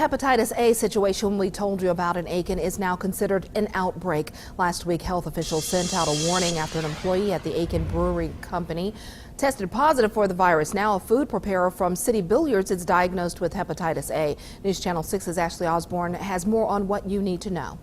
hepatitis A situation we told you about in Aiken is now considered an outbreak. Last week, health officials sent out a warning after an employee at the Aiken Brewery Company tested positive for the virus. Now a food preparer from City Billiards is diagnosed with hepatitis A. News Channel 6's Ashley Osborne has more on what you need to know.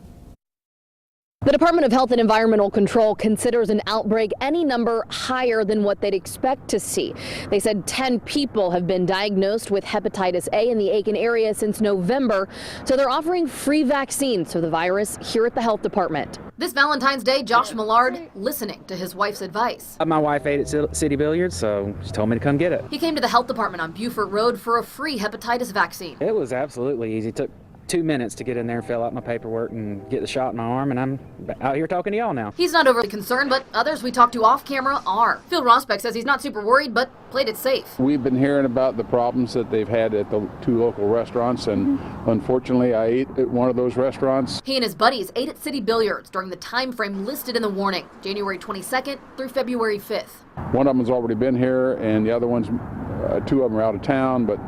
The Department of Health and Environmental Control considers an outbreak any number higher than what they'd expect to see. They said 10 people have been diagnosed with hepatitis A in the Aiken area since November, so they're offering free vaccines for the virus here at the health department. This Valentine's Day, Josh Millard listening to his wife's advice. My wife ate at City Billiards, so she told me to come get it. He came to the health department on Buford Road for a free hepatitis vaccine. It was absolutely easy. It took 2 minutes to get in there and fill out my paperwork and get the shot in my arm, and I'm out here talking to y'all now. He's not overly concerned, but others we talked to off camera are. Phil Rosbeck says he's not super worried, but played it safe. We've been hearing about the problems that they've had at the 2 local restaurants, and unfortunately I ate at one of those restaurants. He and his buddies ate at City Billiards during the time frame listed in the warning, January 22nd through February 5th. One of them has already been here, and the other ones, 2 of them are out of town, but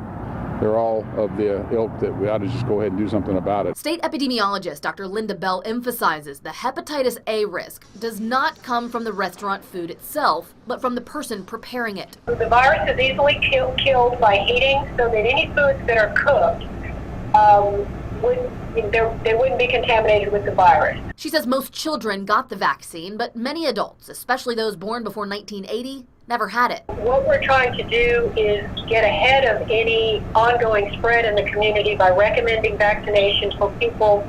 they're all of the ilk that we ought to just go ahead and do something about it. State epidemiologist Dr. Linda Bell emphasizes the hepatitis A risk does not come from the restaurant food itself, but from the person preparing it. The virus is easily killed by heating, so that any foods that are cooked, they wouldn't be contaminated with the virus. She says most children got the vaccine, but many adults, especially those born before 1980, never had it. What we're trying to do is get ahead of any ongoing spread in the community by recommending vaccinations for people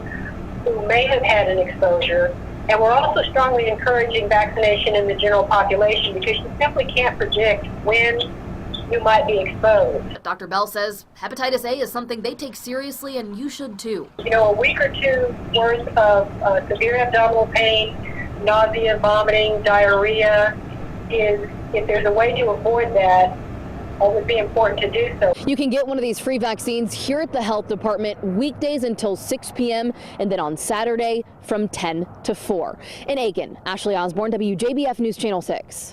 who may have had an exposure. And we're also strongly encouraging vaccination in the general population because you simply can't predict when you might be exposed. Dr. Bell says hepatitis A is something they take seriously, and you should too. You know, a week or two worth of severe abdominal pain, nausea, vomiting, diarrhea if there's a way to avoid that, it would be important to do so. You can get one of these free vaccines here at the health department weekdays until 6 p.m. and then on Saturday from 10 to 4. In Aiken, Ashley Osborne, WJBF News Channel 6.